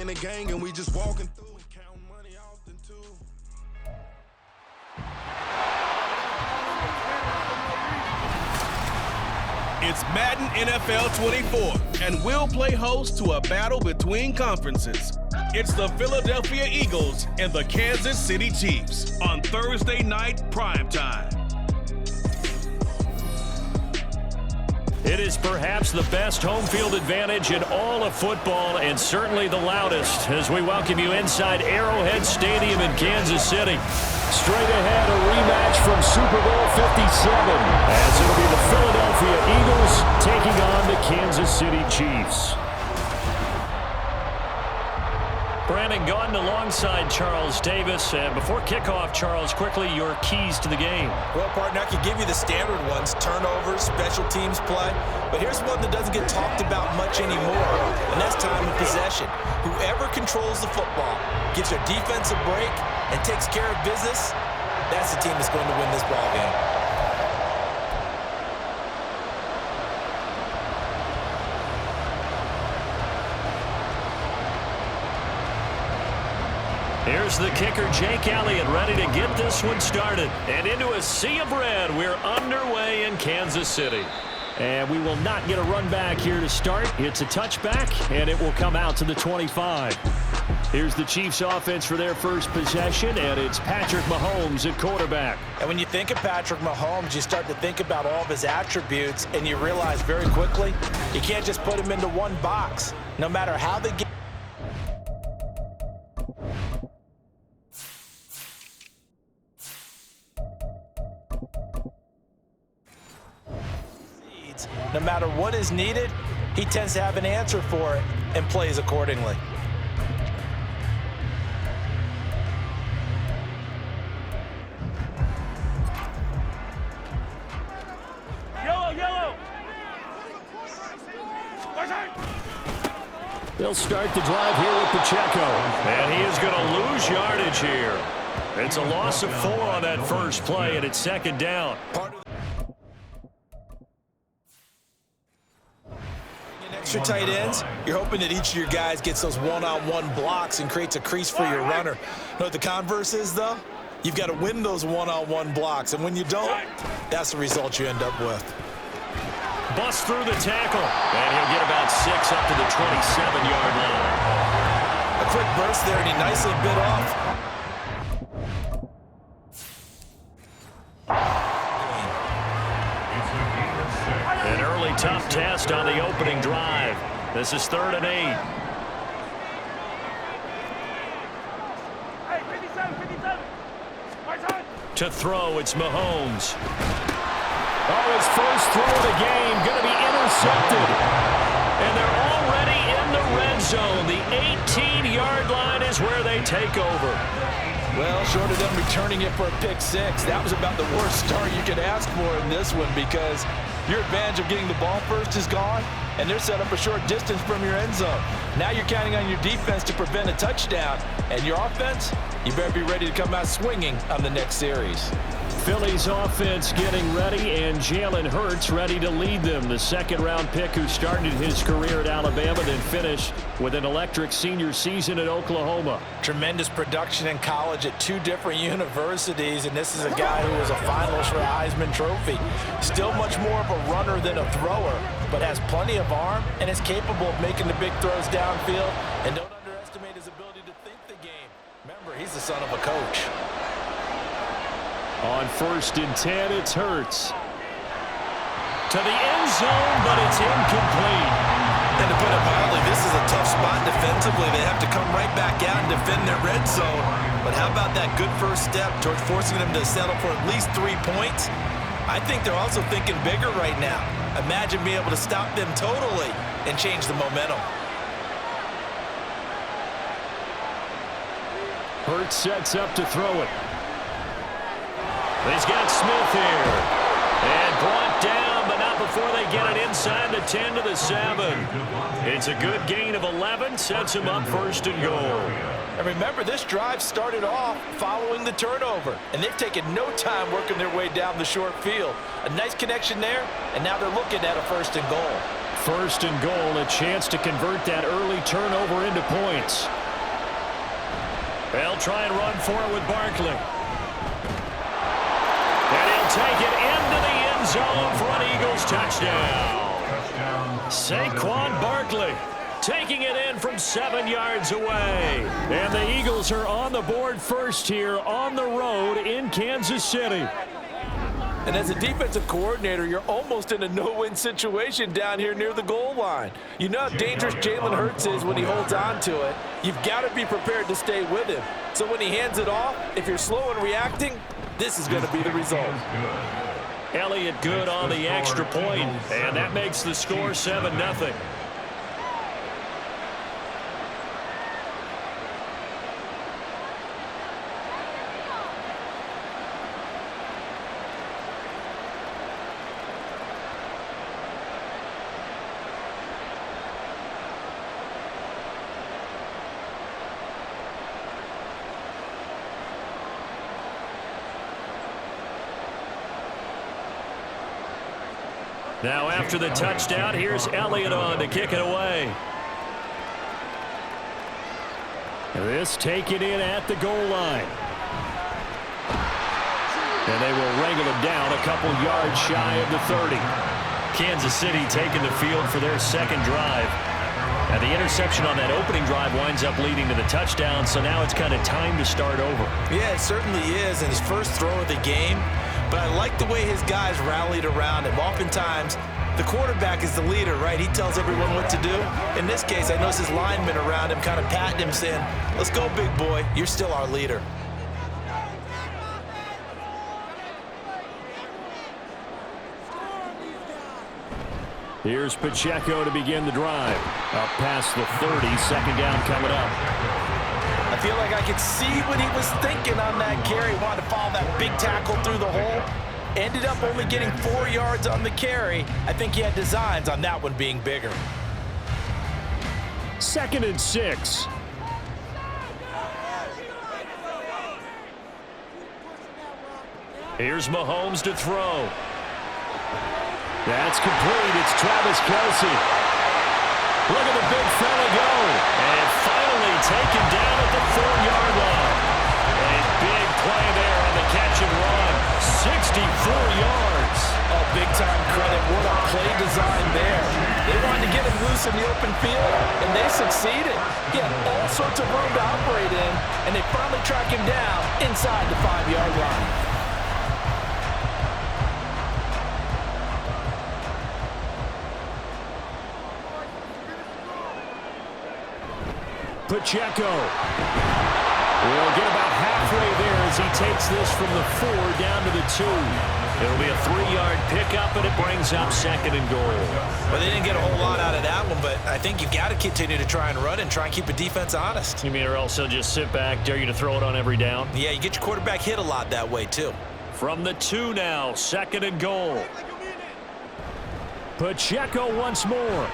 in the gang and we just walking through and count money often too. It's Madden NFL 24, and we'll play host to a battle between conferences. It's the Philadelphia Eagles and the Kansas City Chiefs on Thursday night primetime. It is perhaps the best home field advantage in all of football, and certainly the loudest, as we welcome you inside Arrowhead Stadium in Kansas City. Straight ahead, a rematch from Super Bowl 57, as it'll be the Philadelphia Eagles taking on the Kansas City Chiefs. Brandon Gaudin alongside Charles Davis. Before kickoff, Charles, quickly your keys to the game. Well, partner, I could give you the standard ones, turnovers, special teams play. But here's one that doesn't get talked about much anymore, and that's time of possession. Whoever controls the football, gives their defense a break, and takes care of business, that's the team that's going to win this ball game. Here's the kicker, Jake Elliott, ready to get this one started. And into a sea of red, we're underway in Kansas City. And we will not get a run back here to start. It's a touchback, and it will come out to the 25. Here's the Chiefs offense for their first possession, and it's Patrick Mahomes at quarterback. And when you think of Patrick Mahomes, you start to think about all of his attributes, and you realize very quickly, you can't just put him into one box. No matter how the game no matter what is needed, he tends to have an answer for it and plays accordingly. Yellow! They'll start the drive here with Pacheco. And he is going to lose yardage here. It's a loss of 4 on that first play, and it's second down. Extra tight ends, you're hoping that each of your guys gets those one-on-one blocks and creates a crease for your runner. You know what the converse is, though? You've got to win those one-on-one blocks, and when you don't, that's the result you end up with. Bust through the tackle, and he'll get about 6 up to the 27-yard line. A quick burst there, and he nicely bit off. An early tough test on the opening drive. This is 3rd and 8. Hey, 57. Right side. To throw, it's Mahomes. Oh, his first throw of the game going to be intercepted. And they're already in the red zone. The 18-yard line is where they take over. Well, short of them returning it for a pick 6, that was about the worst start you could ask for in this one, because your advantage of getting the ball first is gone, and they're set up a short distance from your end zone. Now you're counting on your defense to prevent a touchdown, and your offense, you better be ready to come out swinging on the next series. Philly's offense getting ready, and Jalen Hurts ready to lead them. The second-round pick who started his career at Alabama, then finished with an electric senior season at Oklahoma. Tremendous production in college at 2 different universities, and this is a guy who was a finalist for a Heisman Trophy. Still much more of a runner than a thrower, but has plenty of arm and is capable of making the big throws downfield. And don't underestimate his ability to think the game. Remember, he's the son of a coach. On 1st and 10, it's Hurts. To the end zone, but it's incomplete. And to put it mildly, this is a tough spot defensively. They have to come right back out and defend their red zone. But how about that good first step towards forcing them to settle for at least 3 points? I think they're also thinking bigger right now. Imagine being able to stop them totally and change the momentum. Hurts sets up to throw it. He's got Smith here. And brought down, but not before they get it inside the 10 to the 7. It's a good gain of 11, sets him up 1st and goal. And remember, this drive started off following the turnover, and they've taken no time working their way down the short field. A nice connection there, and now they're looking at a 1st and goal. 1st and goal, a chance to convert that early turnover into points. They'll try and run for it with Barkley. And he'll take it into the end zone for an Eagles touchdown. Saquon Barkley taking it in from 7 yards away. And the Eagles are on the board first here on the road in Kansas City. And as a defensive coordinator, you're almost in a no-win situation down here near the goal line. You know how dangerous Jalen Hurts is when he holds on to it. You've got to be prepared to stay with him. So when he hands it off, if you're slow in reacting, this is going to be the result. Elliott good on the extra point, and that makes the score 7-0. Now after the touchdown, here's Elliott on to kick it away. This taken in at the goal line. And they will wrangle him down a couple yards shy of the 30. Kansas City taking the field for their second drive. And the interception on that opening drive winds up leading to the touchdown, so now it's kind of time to start over. Yeah, it certainly is, and his first throw of the game. But I like the way his guys rallied around him. Oftentimes, the quarterback is the leader, right? He tells everyone what to do. In this case, I notice his linemen around him kind of patting him, saying, "Let's go, big boy. You're still our leader." Here's Pacheco to begin the drive. Up past the 30, second down coming up. I feel like I could see what he was thinking on that carry. Wanted to follow that big tackle through the hole. Ended up only getting 4 yards on the carry. I think he had designs on that one being bigger. 2nd and 6. Here's Mahomes to throw. That's complete. It's Travis Kelce. Look at the big fella go. And finally taken down at the 4-yard line. A big play there on the catch and run. 64 yards. Oh, big-time credit. What a play design there. They wanted to get him loose in the open field, and they succeeded. He had all sorts of room to operate in, and they finally track him down inside the 5-yard line. Pacheco will get about halfway there as he takes this from the 4 down to the 2. It'll be a 3-yard pickup, and it brings up 2nd and goal. Well, they didn't get a whole lot out of that one, but I think you've got to continue to try and run and try and keep the defense honest. You mean or else they'll just sit back, dare you to throw it on every down? Yeah, you get your quarterback hit a lot that way, too. From the 2 now, 2nd and goal. Pacheco once more.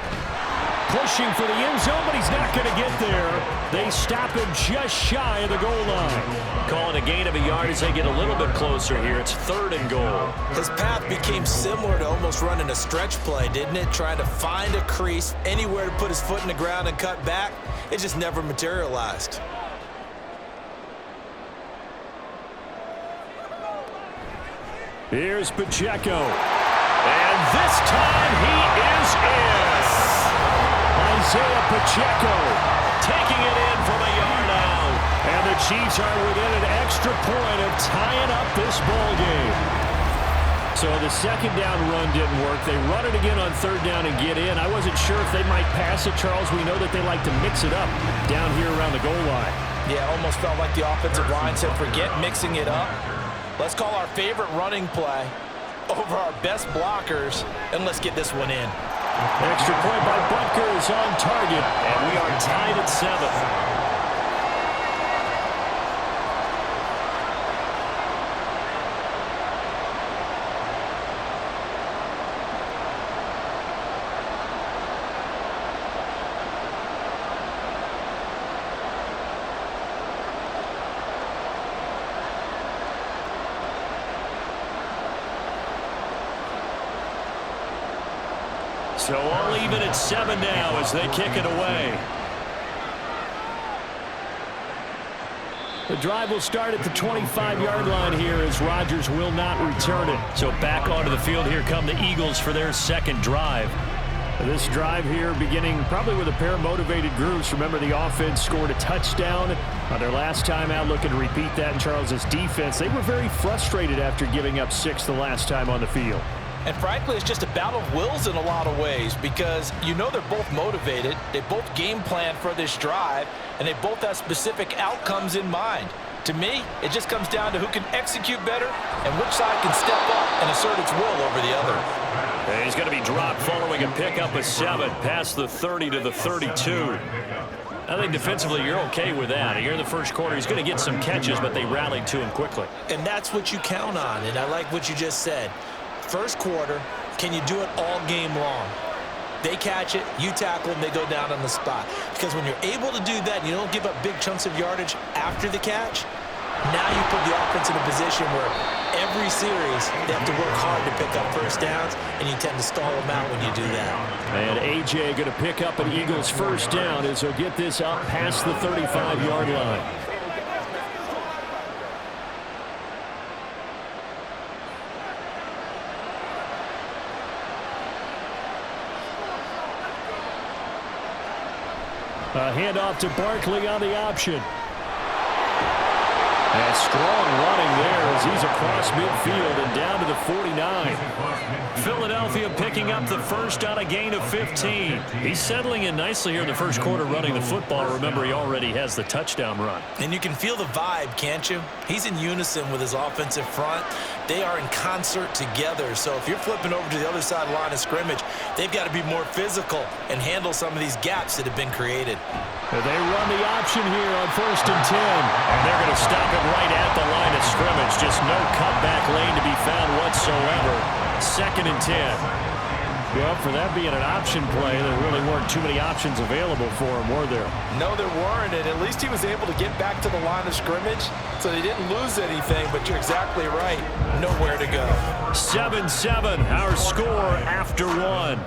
Pushing for the end zone, but he's not going to get there. They stop him just shy of the goal line. Calling a gain of a yard as they get a little bit closer here. It's 3rd and goal. His path became similar to almost running a stretch play, didn't it? Trying to find a crease, anywhere to put his foot in the ground and cut back. It just never materialized. Here's Pacheco. And this time he is in. Isaiah Pacheco taking it in from a yard out. And the Chiefs are within an extra point of tying up this ball game. So the 2nd down run didn't work. They run it again on 3rd down and get in. I wasn't sure if they might pass it, Charles. We know that they like to mix it up down here around the goal line. Yeah, almost felt like the offensive line said, forget mixing it up. Let's call our favorite running play over our best blockers, and let's get this one in. Extra point by Butker is on target, and we are tied at 7. So all even at 7 now as they kick it away. The drive will start at the 25-yard line here as Rodgers will not return it. So back onto the field here come the Eagles for their second drive. This drive here beginning probably with a pair of motivated groups. Remember, the offense scored a touchdown on their last time out, looking to repeat that in Charles's defense. They were very frustrated after giving up 6 the last time on the field. And frankly, it's just a battle of wills in a lot of ways because you know they're both motivated. They both game plan for this drive, and they both have specific outcomes in mind. To me, it just comes down to who can execute better and which side can step up and assert its will over the other. And he's going to be dropped following a pickup of 7 past the 30 to the 32. I think defensively you're okay with that. Here in the first quarter, he's going to get some catches, but they rallied to him quickly. And that's what you count on, and I like what you just said. First quarter, can you do it all game long? They catch it, you tackle them, they go down on the spot. Because when you're able to do that, and you don't give up big chunks of yardage after the catch, now you put the offense in a position where every series they have to work hard to pick up first downs, and you tend to stall them out when you do that. And A.J. going to pick up an Eagles first down as he'll get this up past the 35-yard line. A handoff to Barkley on the option. And strong running there as he's across midfield and down to the 49. Philadelphia picking up the first on a gain of 15. He's settling in nicely here in the first quarter running the football. Remember, he already has the touchdown run. And you can feel the vibe, can't you? He's in unison with his offensive front. They are in concert together. So if you're flipping over to the other side line of scrimmage, they've got to be more physical and handle some of these gaps that have been created. They run the option here on 1st and 10. And they're going to stop it right at the line of scrimmage. Just no cutback lane to be found whatsoever. 2nd and 10. Well, for that being an option play, there really weren't too many options available for him, were there? No, there weren't, and at least he was able to get back to the line of scrimmage, so they didn't lose anything, but you're exactly right. Nowhere to go. 7-7, our score after 1.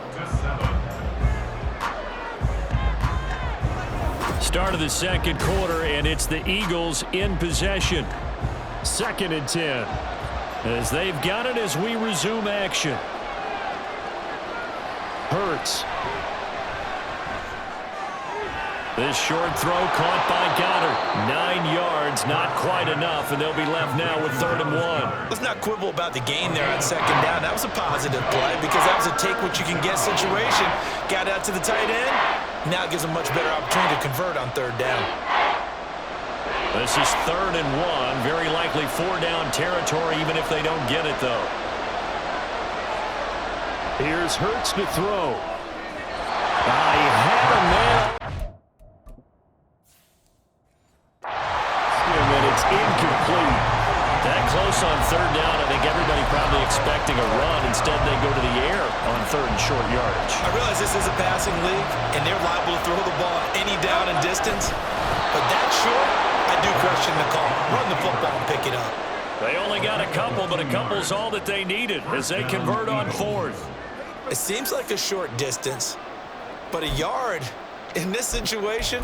Start of the second quarter, and it's the Eagles in possession. 2nd and 10. As they've got it as we resume action. Hurts. This short throw caught by Goddard. 9 yards, not quite enough, and they'll be left now with 3rd and 1. Let's not quibble about the gain there on 2nd down. That was a positive play because that was a take-what-you-can-get situation. Got out to the tight end. Now it gives them much better opportunity to convert on 3rd down. This is 3rd and 1. Very likely 4-down territory, even if they don't get it, though. Here's Hurts to throw. I had a man. And it's incomplete. That close on 3rd down, I think everybody probably expecting a run. Instead, they go to the air on 3rd and short yardage. I realize this is a passing league, and they're liable to throw the ball any down and distance. But that short, I do question the call. Run the football and pick it up. They only got a couple, but a couple's all that they needed as they convert on 4th. It seems like a short distance, but a yard in this situation,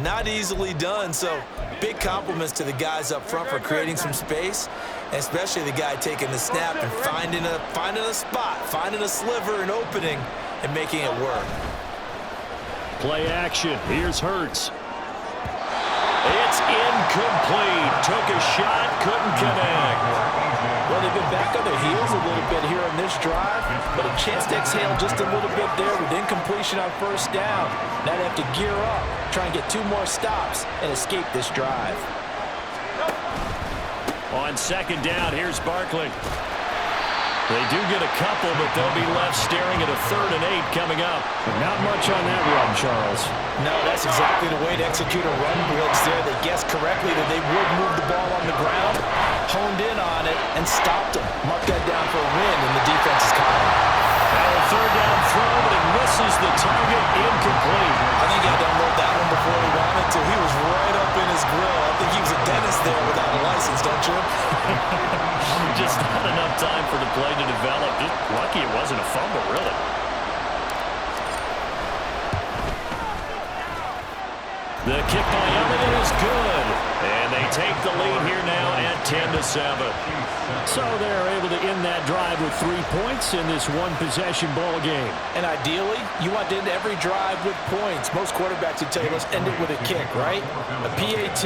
not easily done. So big compliments to the guys up front for creating some space, and especially the guy taking the snap and finding a spot, finding a sliver, an opening, and making it work. Play action. Here's Hurts. It's incomplete. Took a shot, couldn't connect. Well, they've been back on their heels a little bit here on this drive, but a chance to exhale just a little bit there with incompletion on 1st down. Now they have to gear up, try and get 2 more stops and escape this drive. On 2nd down, here's Barkley. They do get a couple, but they'll be left staring at a 3rd and 8 coming up. But not much on that run, Charles. No, that's exactly the way to execute a run blitz there. They guessed correctly that they would move the ball on the ground, honed in on it, and stopped them. Mark that down for a win in the defense's column. And a 3rd down throw, but it misses the target, incomplete. I think he had to unload that one before he wanted to. He was right up in his grill. I think he was a dentist there without a license, don't you? Just not enough time for the play to develop. Just lucky it wasn't a fumble, really. The kick by Elliott is good. And they take the lead here now at 10-7. So they're able to end that drive with 3 points in this one-possession ball game. And ideally, you want to end every drive with points. Most quarterbacks would tell you, let's end it with a kick, right? A PAT,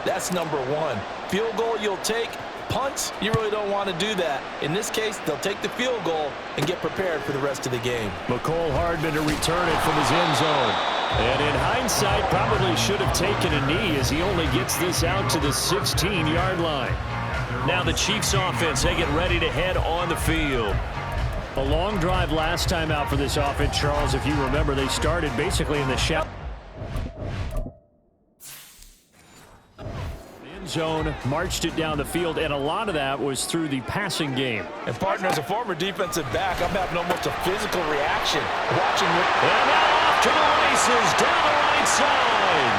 that's number one. Field goal you'll take. Punts, you really don't want to do that. In this case, they'll take the field goal and get prepared for the rest of the game. McCole Hardman to return it from his end zone. And in hindsight, probably should have taken a knee as he only gets this out to the 16-yard line. Now the Chiefs offense, they get ready to head on the field. A long drive last time out for this offense, Charles. If you remember, they started basically in the shell. Zone, marched it down the field, and a lot of that was through the passing game. And partner, as a former defensive back, I'm having almost a physical reaction watching it. And now off to the races down the right side.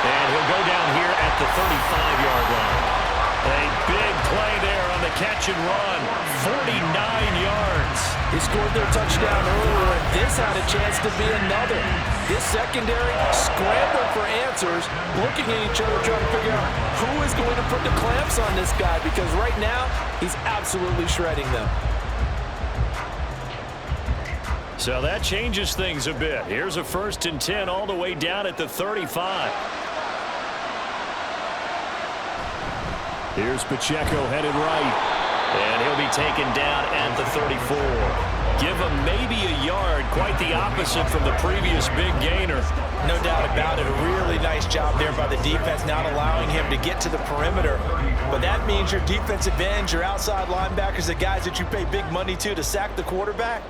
And he'll go down here at the 35-yard line. A big play there on the catch and run. 49 yards. He scored their touchdown earlier, and this had a chance to be another. This secondary scrambled for answers, looking at each other, trying to figure out who is going to put the clamps on this guy, because right now, he's absolutely shredding them. So that changes things a bit. Here's a 1st and 10 all the way down at the 35. Here's Pacheco headed right. And he'll be taken down at the 34. Give him maybe a yard, quite the opposite from the previous big gainer. No doubt about it. A really nice job there by the defense, not allowing him to get to the perimeter. But that means your defensive ends, your outside linebackers, the guys that you pay big money to sack the quarterback,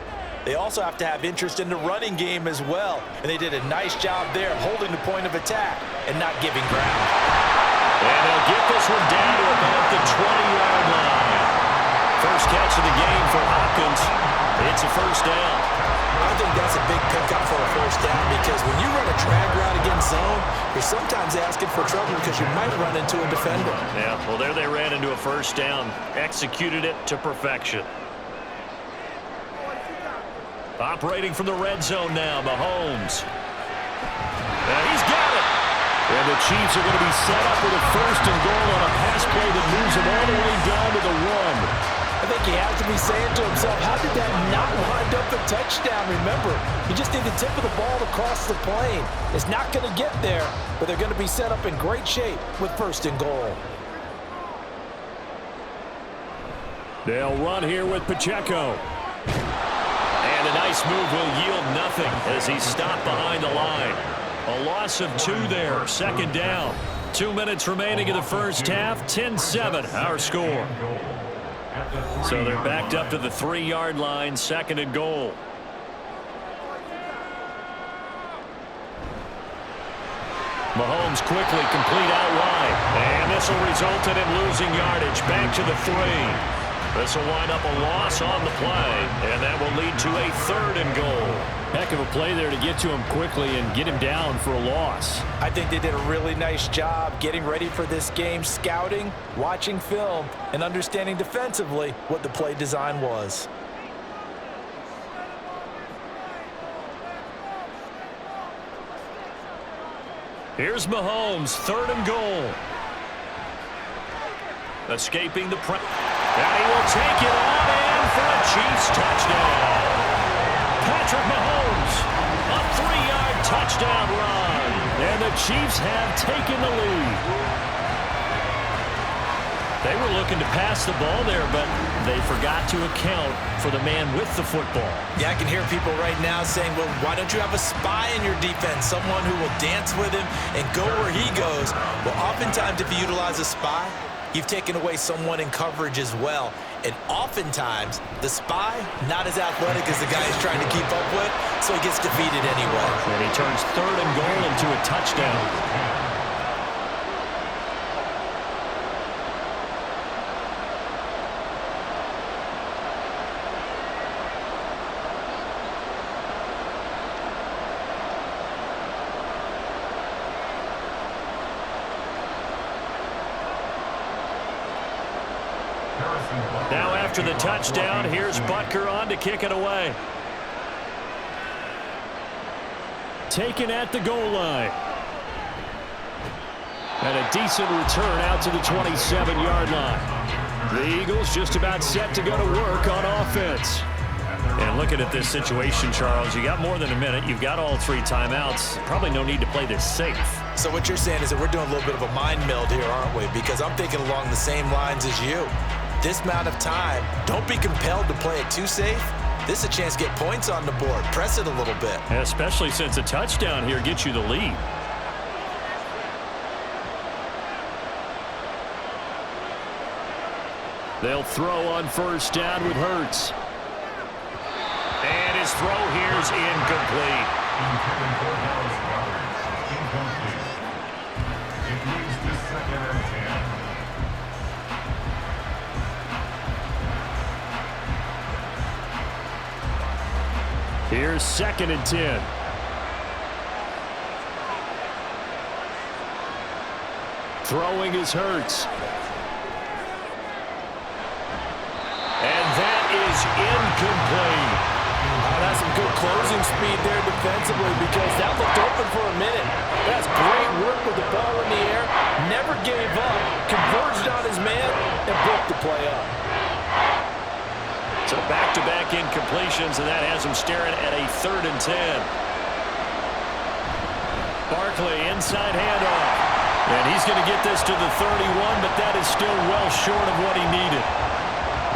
they also have to have interest in the running game as well. And they did a nice job there holding the point of attack and not giving ground. And they'll get this one down to about the 20-yard line. First catch of the game for Hopkins. It's a first down. I think that's a big pickup for a first down, because when you run a drag route against zone, you're sometimes asking for trouble because you might run into a defender. Yeah, well, there they ran into a first down. Executed it to perfection. Operating from the red zone now, Mahomes. And he's got it. And the Chiefs are going to be set up with a 1st and goal on a pass play that moves them all the way down to the 1. I think he has to be saying to himself, how did that not wind up a touchdown? Remember, you just need the tip of the ball to cross the plane. It's not going to get there, but they're going to be set up in great shape with 1st and goal. They'll run here with Pacheco. And a nice move will yield nothing as he's stopped behind the line. A loss of 2 there, 2nd down. 2 minutes remaining in the first half, 10-7 our score. So they're backed up to the 3-yard line, 2nd and goal. Mahomes quickly complete out wide. And this will result in him losing yardage back to the 3. This will wind up a loss on the play, and that will lead to a 3rd and goal. Heck of a play there to get to him quickly and get him down for a loss. I think they did a really nice job getting ready for this game, scouting, watching film, and understanding defensively what the play design was. Here's Mahomes, 3rd and goal. Escaping the press. And he will take it on in for a Chiefs touchdown. Patrick Mahomes, a 3-yard touchdown run. And the Chiefs have taken the lead. They were looking to pass the ball there, but they forgot to account for the man with the football. Yeah, I can hear people right now saying, well, why don't you have a spy in your defense, someone who will dance with him and go where he goes? Well, oftentimes if you utilize a spy, you've taken away someone in coverage as well. And oftentimes, the spy, not as athletic as the guy he's trying to keep up with, so he gets defeated anyway. And he turns 3rd and goal into a touchdown. Now after the touchdown, here's Butker on to kick it away. Taken at the goal line. And a decent return out to the 27-yard line. The Eagles just about set to go to work on offense. And looking at this situation, Charles, you got more than a minute. You've got all 3 timeouts. Probably no need to play this safe. So what you're saying is that we're doing a little bit of a mind meld here, aren't we? Because I'm thinking along the same lines as you. This amount of time, don't be compelled to play it too safe. This is a chance to get points on the board. Press it a little bit. Especially since a touchdown here gets you the lead. They'll throw on first down with Hurts. And his throw here is incomplete. Here's 2nd and 10. Throwing is Hurts. And that is incomplete. That's some good closing speed there defensively because that looked open for a minute. That's great work with the ball in the air. Never gave up. Converged on his man and broke the play up. So back-to-back incompletions, and that has him staring at a 3rd and 10. Barkley inside handoff. And he's going to get this to the 31, but that is still well short of what he needed.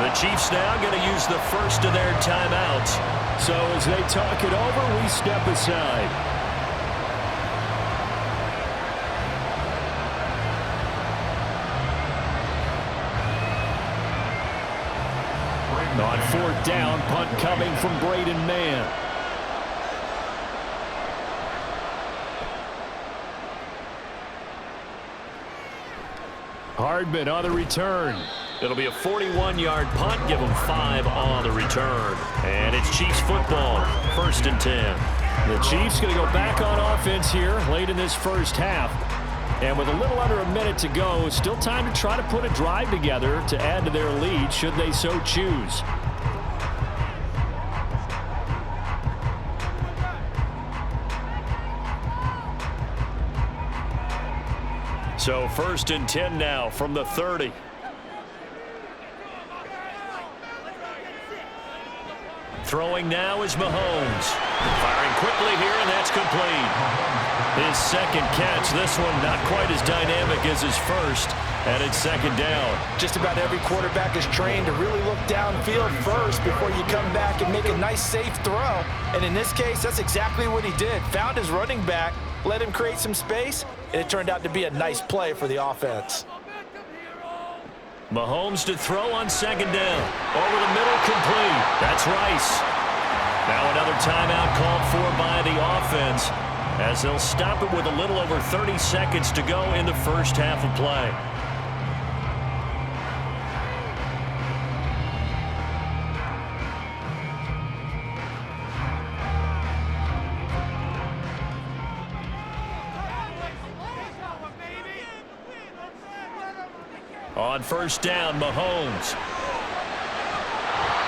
The Chiefs now going to use the first of their timeouts. So as they talk it over, we step aside. On 4th down, punt coming from Braden Mann. Hardman on the return. It'll be a 41-yard punt. Give them 5 on the return. And it's Chiefs football. 1st and 10. The Chiefs going to go back on offense here late in this first half. And with a little under a minute to go, still time to try to put a drive together to add to their lead should they so choose. So 1st and 10 now from the 30. Throwing now is Mahomes. Firing quickly here, and that's complete. His 2nd catch. This one not quite as dynamic as his first, and it's 2nd down. Just about every quarterback is trained to really look downfield first before you come back and make a nice, safe throw. And in this case, that's exactly what he did. Found his running back, let him create some space, and it turned out to be a nice play for the offense. Mahomes to throw on 2nd down. Over the middle, complete. That's Rice. Now another timeout called for by the offense as they'll stop it with a little over 30 seconds to go in the first half of play. On 1st down, Mahomes.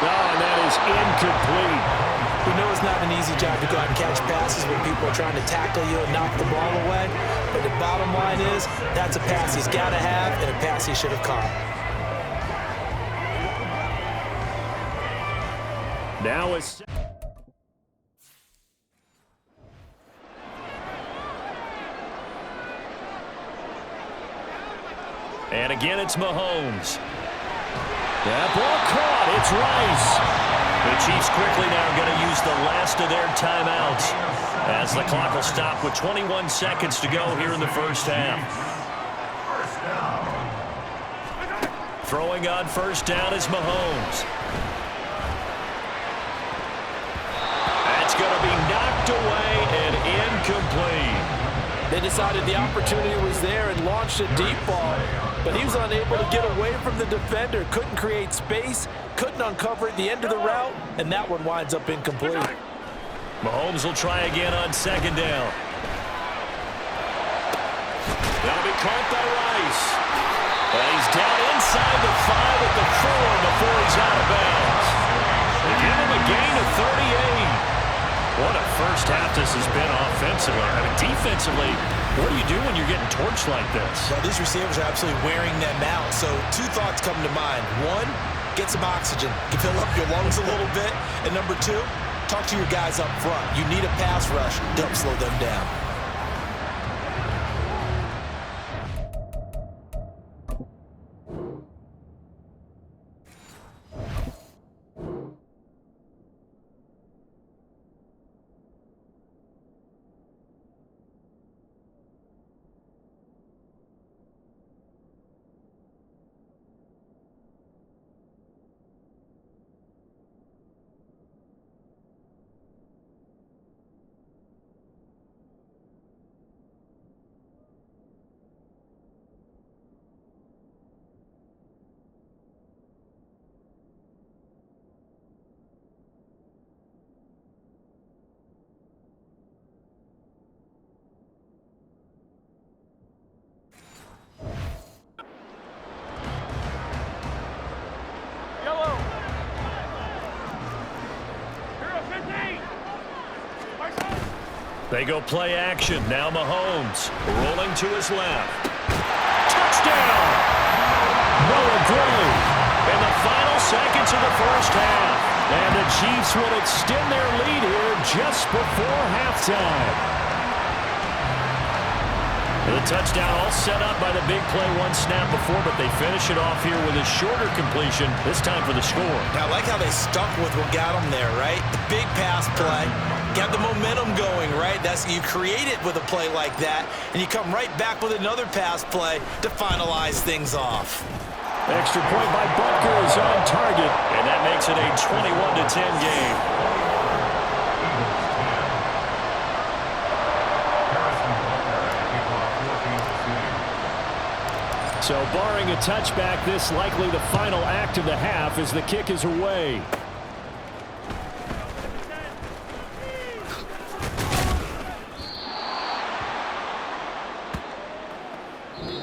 Oh, and that is incomplete. We know it's not an easy job to go out and catch passes when people are trying to tackle you and knock the ball away. But the bottom line is, that's a pass he's got to have and a pass he should have caught. Now it's... And again, it's Mahomes. That ball caught. It's Rice. The Chiefs quickly now going to use the last of their timeouts as the clock will stop with 21 seconds to go here in the first half. Throwing on 1st down is Mahomes. That's going to be knocked away and incomplete. They decided the opportunity was there and launched a deep ball, but he was unable to get away from the defender, couldn't create space, couldn't uncover at the end of the route, and that one winds up incomplete. Mahomes will try again on 2nd down. That'll be caught by Rice. And he's down inside the 5 at the 4 before he's out of bounds. They give him a gain of 38. What a first half this has been offensively. I mean, defensively, what do you do when you're getting torched like this? Well, these receivers are absolutely wearing them out. So 2 thoughts come to mind. 1, get some oxygen. You fill up your lungs a little bit. And number 2, talk to your guys up front. You need a pass rush. Don't slow them down. Yellow. Hero 15. My son. They go play action. Now Mahomes rolling to his left. Touchdown! Noah Gray in the final seconds of the first half. And the Chiefs will extend their lead here just before halftime. The touchdown all set up by the big play 1 snap before, but they finish it off here with a shorter completion, this time for the score. Now, I like how they stuck with what got them there, right? The big pass play, got the momentum going, right? You create it with a play like that, and you come right back with another pass play to finalize things off. Extra point by Butker is on target, and that makes it a 21-10 game. So barring a touchback, this likely the final act of the half as the kick is away.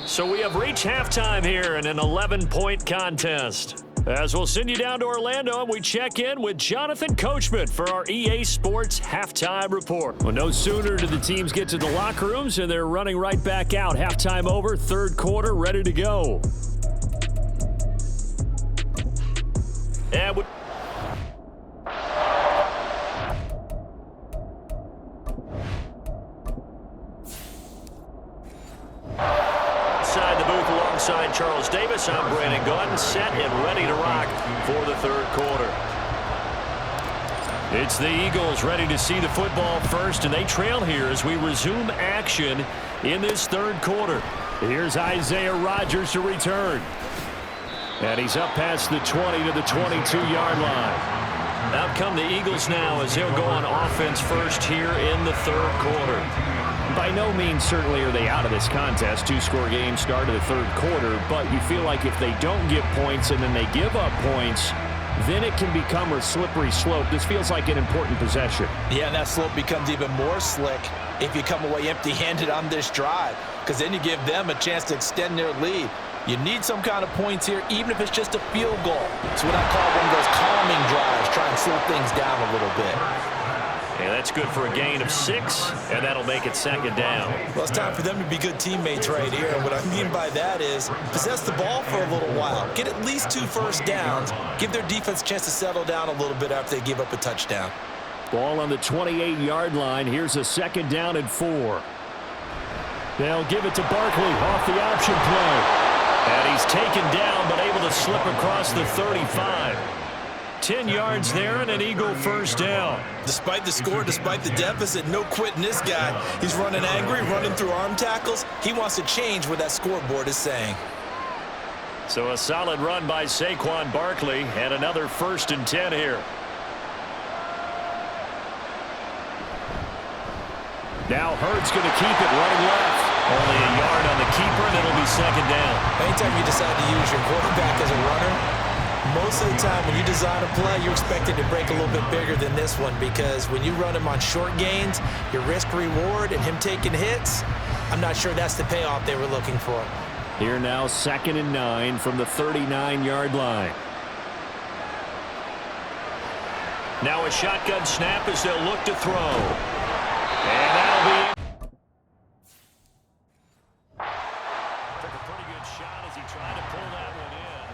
So we have reached halftime here in an 11-point contest. As we'll send you down to Orlando, and we check in with Jonathan Coachman for our EA Sports Halftime Report. Well, no sooner do the teams get to the locker rooms, and they're running right back out. Halftime over, third quarter, ready to go. And inside the booth alongside Charles Davis, I'm Brandon Gordon, set and ready to rock for the third quarter. It's the Eagles ready to see the football first, and they trail here as we resume action in this third quarter. Here's Isaiah Rodgers to return. And he's up past the 20 to the 22-yard line. Out come the Eagles now as they'll go on offense first here in the third quarter. By no means certainly are they out of this contest. 2-score game start of the third quarter, but you feel like if they don't get points and then they give up points, then it can become a slippery slope. This feels like an important possession. Yeah, and that slope becomes even more slick if you come away empty-handed on this drive, because then you give them a chance to extend their lead. You need some kind of points here, even if it's just a field goal. It's what I call one of those calming drives, try and slow things down a little bit. And that's good for a gain of 6, and that'll make it second down. Well, it's time for them to be good teammates right here. And what I mean by that is possess the ball for a little while. Get at least 2 first downs. Give their defense a chance to settle down a little bit after they give up a touchdown. Ball on the 28-yard line. Here's a second down and 4. They'll give it to Barkley off the option play. And he's taken down, but able to slip across the 35. 10 yards there and an Eagle first down. Despite the score, despite the deficit, no quitting this guy. He's running angry, running through arm tackles. He wants to change what that scoreboard is saying. So a solid run by Saquon Barkley and another 1st and 10 here. Now Hurts going to keep it running left. Only a yard on the keeper, and it'll be second down. Anytime you decide to use your quarterback as a runner, most of the time when you design a play, you're expected to break a little bit bigger than this one, because when you run him on short gains, your risk-reward and him taking hits, I'm not sure that's the payoff they were looking for. Here now, 2nd and 9 from the 39-yard line. Now a shotgun snap as they'll look to throw. And that'll be... Took a pretty good shot as he tried to pull that one in.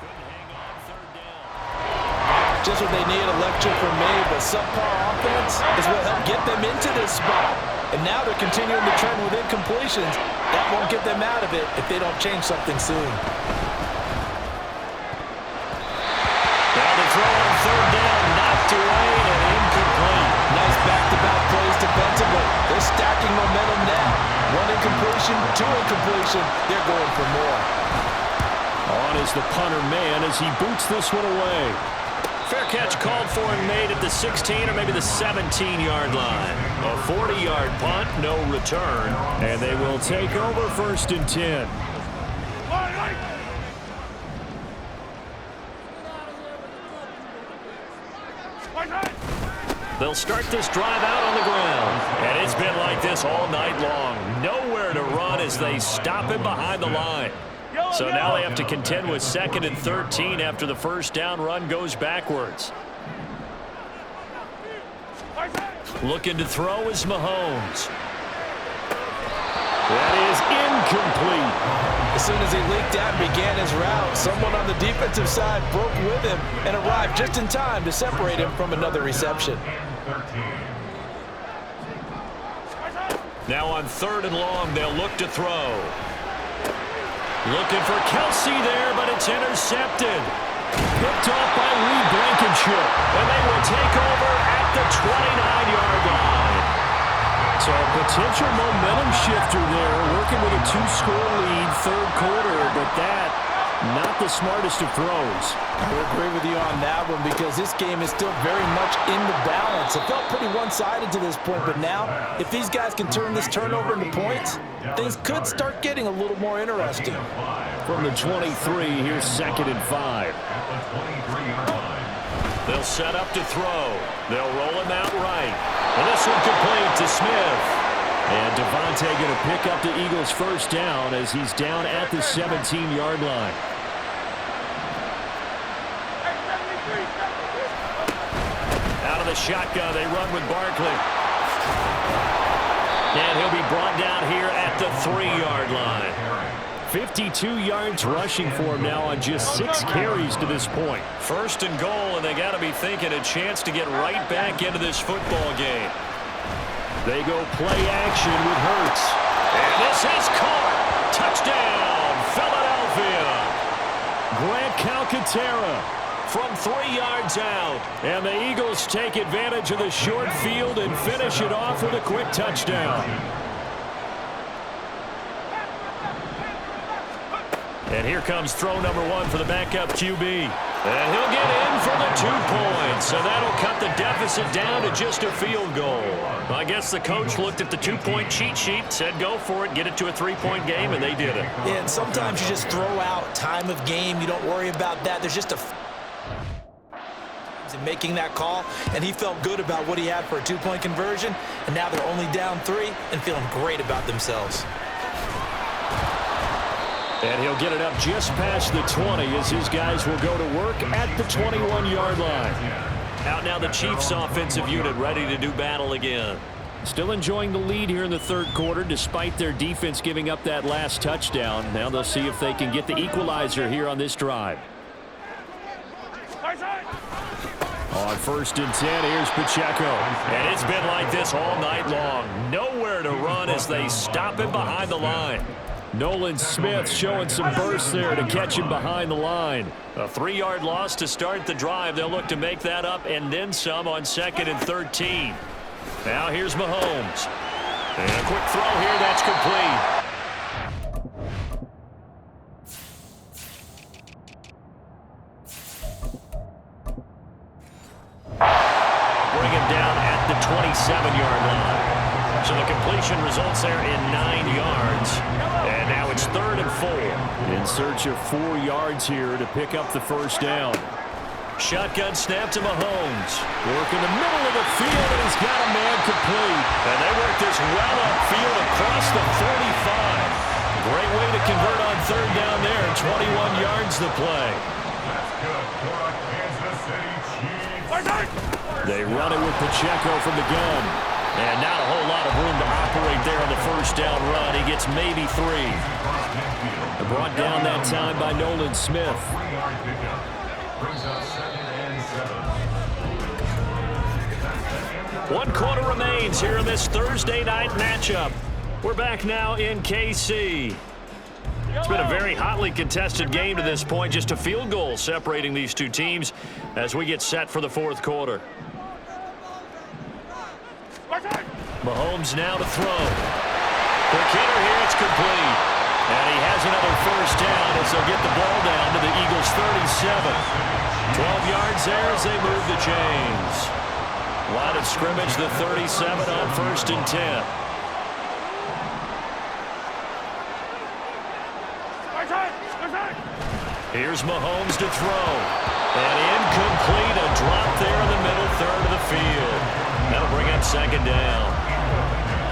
Couldn't hang on third down. Just what they need, a lecture from me, but subpar offense is what helped get them into this spot. And now they're continuing the trend with incompletions. That won't get them out of it if they don't change something soon. Now the throw on third down, knocked away and incomplete. Nice back-to-back plays defensively. They're stacking momentum now. One incompletion, two incompletion. They're going for more. On is the punter man as he boots this one away. Fair catch called for and made at the 16 or maybe the 17-yard line. A 40-yard punt, no return. And they will take over 1st and 10. They'll start this drive out on the ground. And it's been like this all night long. Nowhere to run as they stop him behind the line. So now they have to contend with 2nd and 13 after the first down run goes backwards. Looking to throw is Mahomes. That is incomplete. As soon as he leaked out and began his route, someone on the defensive side broke with him and arrived just in time to separate him from another reception. Now on 3rd and long, they'll look to throw. Looking for Kelsey there, but it's intercepted. Picked off by Lee Blankenship, and they will take over at the 29-yard line. So a potential momentum shifter there, working with a 2-score lead, 3rd quarter, but that, not the smartest of throws. I would agree with you on that one because this game is still very much in the balance. It felt pretty one-sided to this point, but now, if these guys can turn this turnover into points, things could start getting a little more interesting. From the 23, here's 2nd and 5. They'll set up to throw. They'll roll him out right. And this one complete to Smith. And Devontae going to pick up the Eagles' first down as he's down at the 17-yard line. Out of the shotgun, they run with Barkley. And he'll be brought down here at the 3-yard line. 52 yards rushing for him now on just 6 carries to this point. 1st and goal, and they got to be thinking a chance to get right back into this football game. They go play action with Hurts. And this is caught. Touchdown, Philadelphia. Grant Calcaterra from 3 yards out. And the Eagles take advantage of the short field and finish it off with a quick touchdown. And here comes throw number 1 for the backup QB. And he'll get in for the 2 points. So that'll cut the deficit down to just a field goal. I guess the coach looked at the 2-point cheat sheet, said go for it, get it to a 3-point game, and they did it. Yeah, and sometimes you just throw out time of game. You don't worry about that. There's just a... in making that call, and he felt good about what he had for a 2-point conversion, and now they're only down 3 and feeling great about themselves. And he'll get it up just past the 20 as his guys will go to work at the 21-yard line. Out now the Chiefs offensive unit ready to do battle again. Still enjoying the lead here in the 3rd quarter despite their defense giving up that last touchdown. Now they'll see if they can get the equalizer here on this drive. On 1st and 10, here's Pacheco. And it's been like this all night long. Nowhere to run as they stop him behind the line. Nolan Smith showing some burst there to catch him behind the line. A 3-yard loss to start the drive. They'll look to make that up and then some on 2nd and 13. Now here's Mahomes. And a quick throw here, that's complete. Bring him down at the 27-yard line. So the completion results there in 9 yards. And now it's 3rd and 4. In search of 4 yards here to pick up the first down. Shotgun snap to Mahomes. Work in the middle of the field, and he's got a man complete. And they work this well upfield across the 45. Great way to convert on 3rd down there. 21 yards to play. That's good for a Kansas City Chiefs They run it with Pacheco from the gun. And not a whole lot of room to operate there on the first down run. He gets maybe 3. Brought down that time by Nolan Smith. One quarter remains here in this Thursday night matchup. We're back now in KC. It's been a very hotly contested game to this point. Just a field goal separating these two teams as we get set for the fourth quarter. Mahomes now to throw. Quick hitter here, it's complete. And he has another first down as they'll get the ball down to the Eagles' 37. 12 yards there as they move the chains. Line of scrimmage, the 37 on 1st and 10. Here's Mahomes to throw. And incomplete, a drop there in the middle third of the field. That'll bring up 2nd down.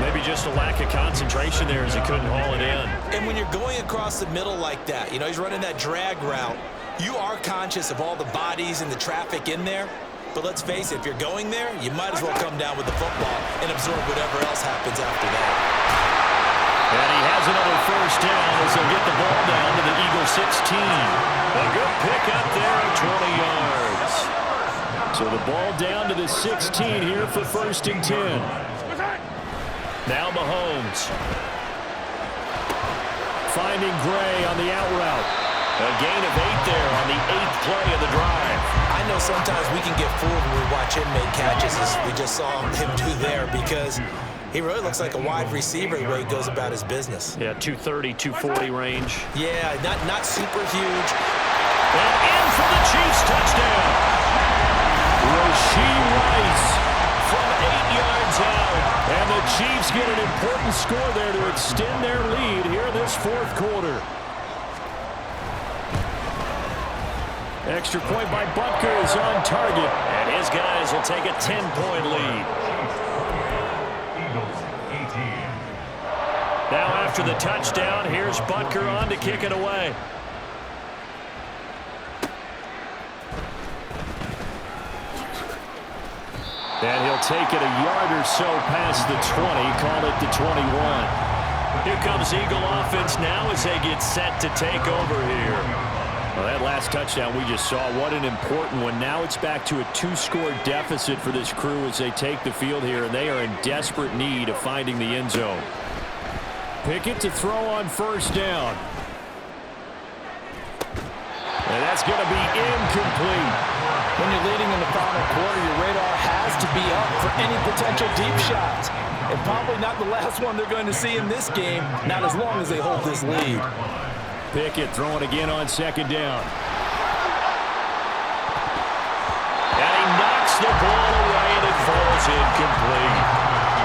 Maybe just a lack of concentration there as he couldn't haul it in. And when you're going across the middle like that, he's running that drag route, you are conscious of all the bodies and the traffic in there. But let's face it, if you're going there, you might as well come down with the football and absorb whatever else happens after that. And he has another first down as they'll get the ball down to the Eagles' 16. A good pick up there at 20 yards. So the ball down to the 16 here for 1st and 10. Now Mahomes. Finding Gray on the out route. A gain of 8 there on the 8th play of the drive. I know sometimes we can get fooled when we watch him make catches, as we just saw him do there, because he really looks like a wide receiver the way he goes about his business. Yeah, 230, 240 range. Yeah, not super huge. And in for the Chiefs touchdown. Rashee Rice from 8 yards out. And the Chiefs get an important score there to extend their lead here in this fourth quarter. Extra point by Butker is on target. And his guys will take a 10-point lead. Now after the touchdown, here's Butker on to kick it away. And he'll take it a yard or so past the 20, call it the 21. Here comes Eagle offense now as they get set to take over here. Well, that last touchdown we just saw, what an important one. Now it's back to a 2-score deficit for this crew as they take the field here, and they are in desperate need of finding the end zone. Pickett to throw on first down. And that's going to be incomplete. When you're leading in the final quarter, your radar has to be up for any potential deep shots. And probably not the last one they're going to see in this game, not as long as they hold this lead. Pickett throwing again on 2nd down. And he knocks the ball away and it falls incomplete.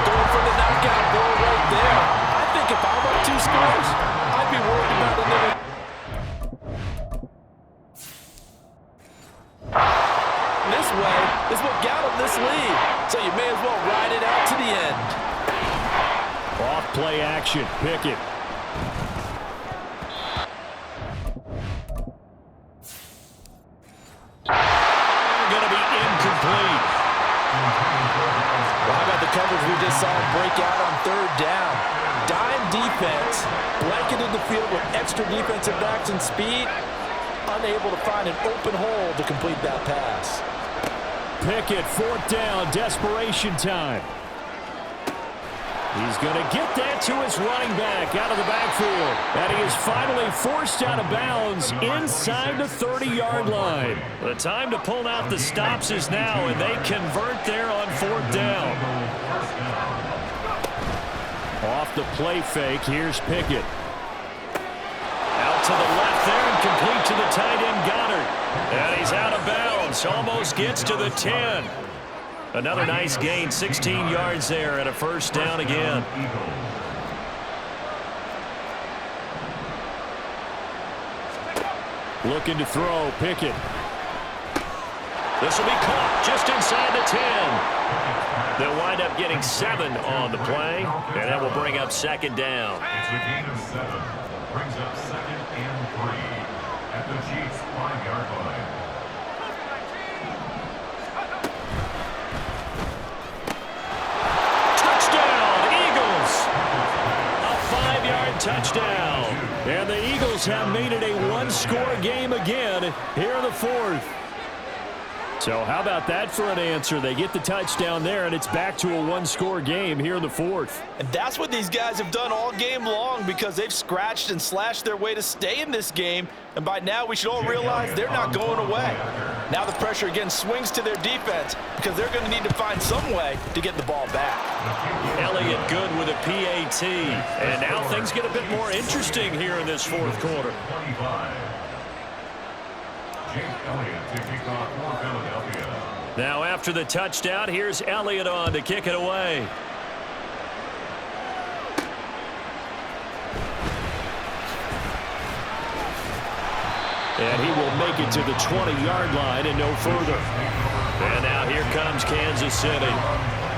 Going for the knockout ball right there. I think if I'm up 2 scores, I'd be worried about another. This way is what got him this lead, so you may as well ride it out to the end. Off play action, Pickett. Going to be incomplete. Well, how about the coverage we just saw him break out on 3rd down? Dime defense, blanketed the field with extra defensive backs and speed, unable to find an open hole to complete that pass. Pickett, 4th down, desperation time. He's going to get that to his running back out of the backfield. And he is finally forced out of bounds inside the 30-yard line. The time to pull out the stops is now, and they convert there on 4th down. Off the play fake, here's Pickett. Out to the left there and complete to the tight end Goddard. And he's out of bounds, almost gets to the 10. Another nice gain, 16 yards there and a first down again. Looking to throw, Pickett. This will be caught just inside the 10. They'll wind up getting 7 on the play, and that will bring up 2nd down. It's a gain of 7. Brings up 2nd and 3 at the Chiefs' 5-yard line. Eagles have made it a one-score game again here in the fourth. So how about that for an answer? They get the touchdown there, and it's back to a one-score game here in the fourth. And that's what these guys have done all game long, because they've scratched and slashed their way to stay in this game. And by now, we should all realize they're not going away. Now the pressure again swings to their defense, because they're going to need to find some way to get the ball back. Elliott good with a PAT. And now things get a bit more interesting here in this fourth quarter. 25. Jake Elliott to kick off for Philadelphia. Now after the touchdown, here's Elliott on to kick it away. And he will make it to the 20-yard line and no further. And now here comes Kansas City.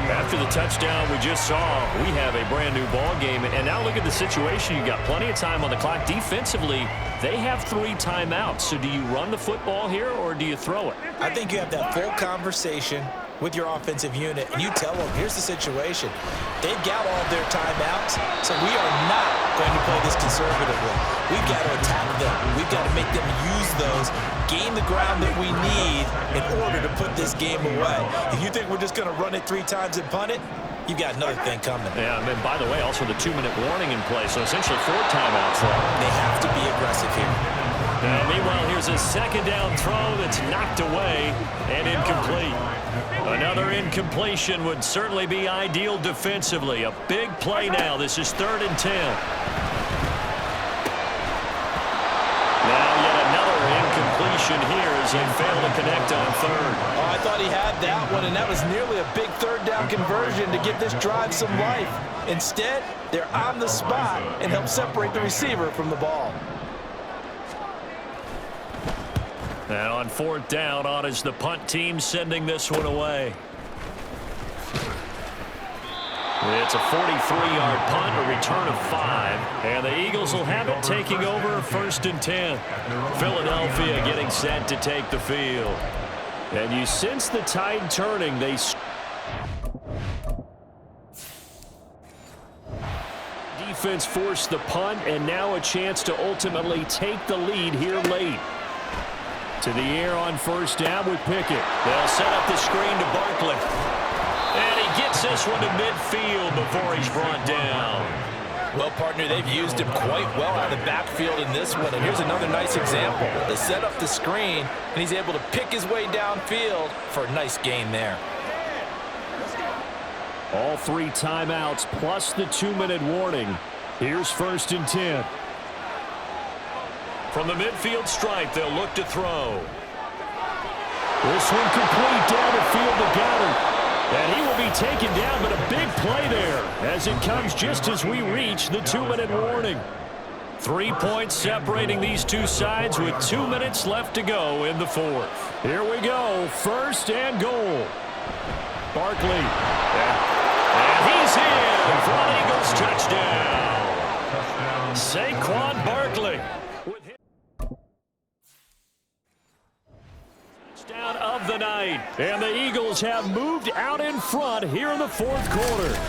After the touchdown we just saw, we have a brand-new ball game. And now look at the situation. You've got plenty of time on the clock. Defensively, they have 3 timeouts. So do you run the football here or do you throw it? I think you have that full conversation with your offensive unit, and you tell them, here's the situation. They've got all of their timeouts, so we are not going to play this conservatively. We've got to attack them. We've got to make them use those, gain the ground that we need in order to put this game away. If you think we're just going to run it 3 times and punt it, you've got another thing coming. Yeah, and then, by the way, also the 2-minute warning in play, so essentially 4 timeouts left. They have to be aggressive here. Now, meanwhile, here's a second down throw that's knocked away and incomplete. Another incompletion would certainly be ideal defensively. A big play now. This is 3rd and 10. Now yet another incompletion here as they fail to connect on 3rd. Oh, I thought he had that one, and that was nearly a big 3rd down conversion to give this drive some life. Instead, they're on the spot and help separate the receiver from the ball. Now on 4th down, on is the punt team sending this one away. It's a 43-yard punt, a return of 5. And the Eagles will have it taking over 1st and 10. Philadelphia getting set to take the field. And you sense the tide turning. Defense forced the punt, and now a chance to ultimately take the lead here late. To the air on 1st down with Pickett. They'll set up the screen to Barkley. And he gets this one to midfield before he's brought down. Well, partner, they've used him quite well out of the backfield in this one. And here's another nice example. They set up the screen, and he's able to pick his way downfield for a nice gain there. All 3 timeouts plus the 2-minute warning. Here's 1st and 10. From the midfield stripe, they'll look to throw. This one complete down the field to Goddard. And he will be taken down, but a big play there as it comes just as we reach the 2-minute warning. 3 points separating these two sides with 2 minutes left to go in the 4th. Here we go, 1st and goal. Barkley. And he's in for an Eagles touchdown. Saquon Barkley. Touchdown of the night. And the Eagles have moved out in front here in the 4th quarter.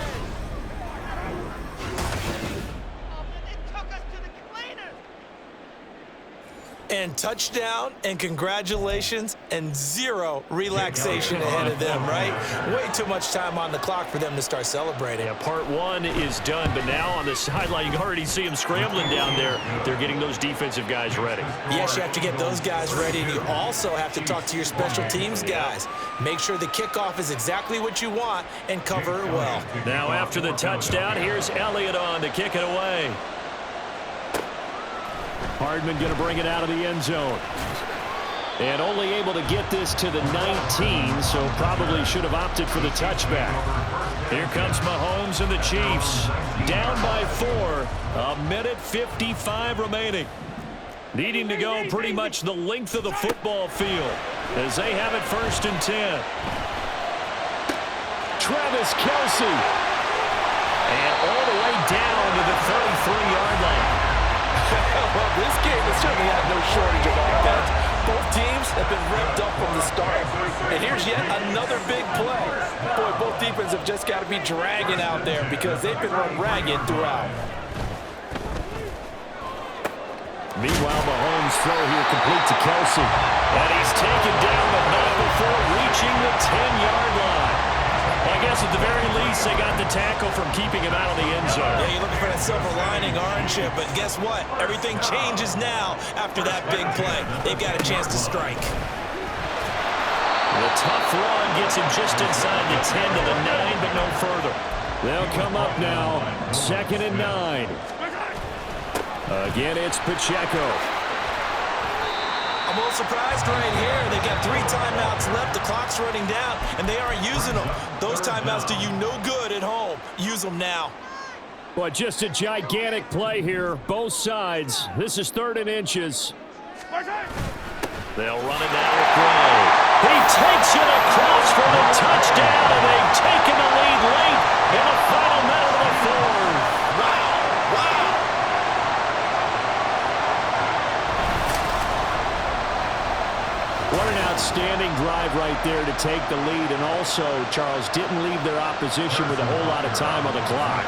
And touchdown, and congratulations, and 0 relaxation ahead of them, right? Way too much time on the clock for them to start celebrating. Yeah, part 1 is done, but now on the sideline, you can already see them scrambling down there. They're getting those defensive guys ready. Yes, you have to get those guys ready, and you also have to talk to your special teams guys. Make sure the kickoff is exactly what you want and cover it well. Now after the touchdown, here's Elliott on to kick it away. Hardman going to bring it out of the end zone. And only able to get this to the 19, so probably should have opted for the touchback. Here comes Mahomes and the Chiefs. Down by 4. 1:55 remaining. Needing to go pretty much the length of the football field as they have it 1st and 10. Travis Kelce. And all the way down to the 33-yard line. Well, this game has certainly had no shortage of offense. Both teams have been revved up from the start. And here's yet another big play. Boy, both defenses have just got to be dragging out there because they've been run ragged throughout. Meanwhile, Mahomes' throw here complete to Kelsey. And he's taken down, but not before reaching the 10-yard line. Well, I guess at the very least, they got the tackle from keeping him out of the end zone. Yeah, you're looking for that silver lining, aren't you? But guess what? Everything changes now after that big play. They've got a chance to strike. The tough run gets him just inside the 10 to the 9, but no further. They'll come up now, 2nd and 9. Again, it's Pacheco. I'm a little surprised right here. They've got 3 timeouts left. The clock's running down, and they aren't using them. Those timeouts do you no good at home. Use them now. But just a gigantic play here, both sides. This is 3rd and inches. They'll run it now with Gray. He takes it across for the touchdown, and they've taken the lead late in the final minute of the 4th. What an outstanding drive right there to take the lead, and also, Charles, didn't leave their opposition with a whole lot of time on the clock.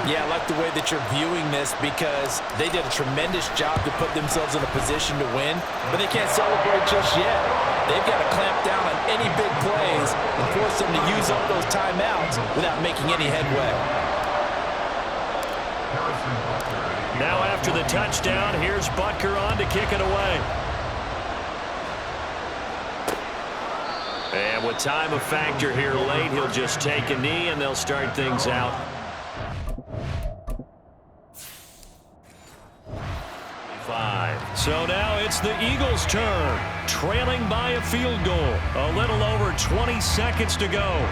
Yeah, I like the way that you're viewing this because they did a tremendous job to put themselves in a position to win, but they can't celebrate just yet. They've got to clamp down on any big plays and force them to use up those timeouts without making any headway. Now after the touchdown, here's Butker on to kick it away. And with time a factor here late, he'll just take a knee and they'll start things out. So now it's the Eagles' turn, trailing by a field goal. A little over 20 seconds to go.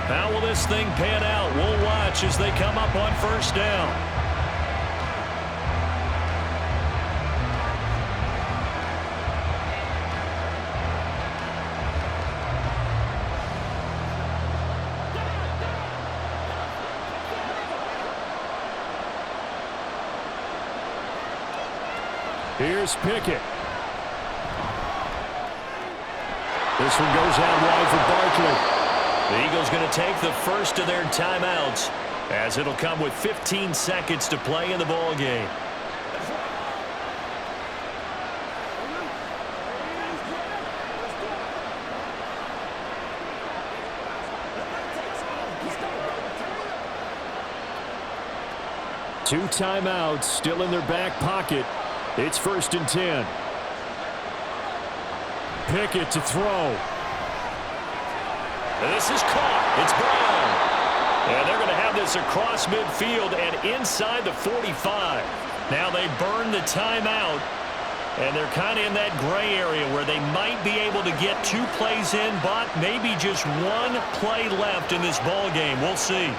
How will this thing pan out? We'll watch as they come up on 1st down. Here's Pickett. This one goes out wide for Barkley. The Eagles going to take the first of their timeouts as it'll come with 15 seconds to play in the ball game. Two timeouts still in their back pocket. It's 1st and 10. Pickett to throw. This is caught. It's Brown. And they're going to have this across midfield and inside the 45. Now they burn the timeout, and they're kind of in that gray area where they might be able to get 2 plays in, but maybe just 1 play left in this ball game. We'll see.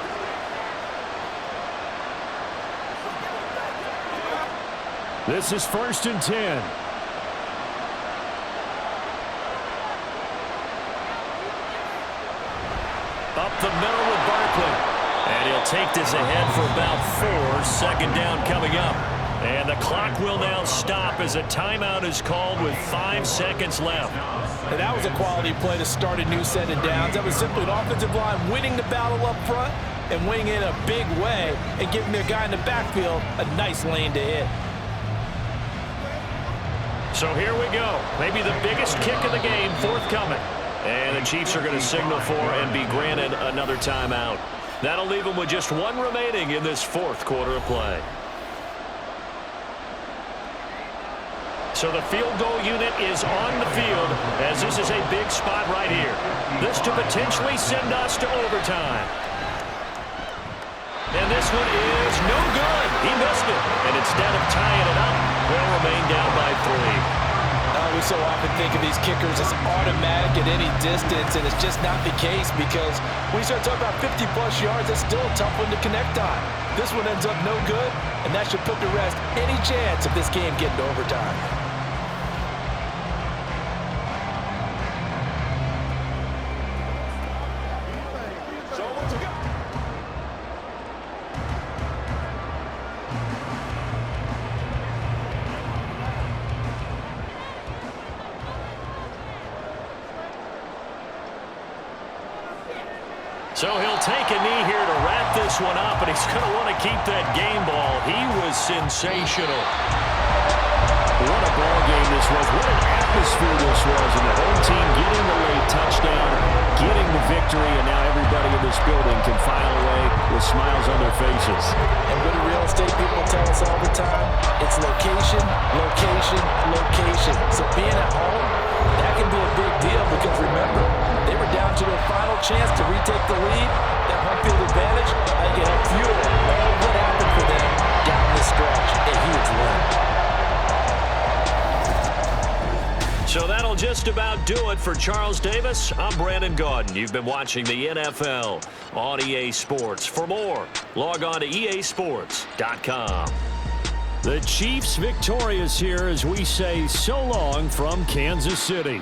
This is 1st and 10. Up the middle with Barkley. And he'll take this ahead for about 4. 2nd down coming up. And the clock will now stop as a timeout is called with 5 seconds left. And that was a quality play to start a new set of downs. That was simply an offensive line winning the battle up front and winning it in a big way and giving their guy in the backfield a nice lane to hit. So here we go. Maybe the biggest kick of the game forthcoming. And the Chiefs are going to signal for and be granted another timeout. That'll leave them with just 1 remaining in this 4th quarter of play. So the field goal unit is on the field as this is a big spot right here. This to potentially send us to overtime. And this one is no good. He missed it. And instead of tying it up, they'll remain down by 3. We so often think of these kickers as automatic at any distance, and it's just not the case because when you start talking about 50-plus yards, that's still a tough one to connect on. This one ends up no good, and that should put to rest any chance of this game getting to overtime. So he'll take a knee here to wrap this one up, and he's going to want to keep that game ball. He was sensational. was what an atmosphere this was, and the home team getting the late touchdown, getting the victory, and now everybody in this building can file away with smiles on their faces. And what do real estate people tell us all the time? It's location, location, location. So being at home, that can be a big deal because remember, they were down to their final chance to retake the lead. That home field advantage, I think it helped fuel all what happened for them down the stretch. A huge win. So that'll just about do it for Charles Davis. I'm Brandon Gaudin. You've been watching the NFL on EA Sports. For more, log on to easports.com. The Chiefs victorious here as we say so long from Kansas City.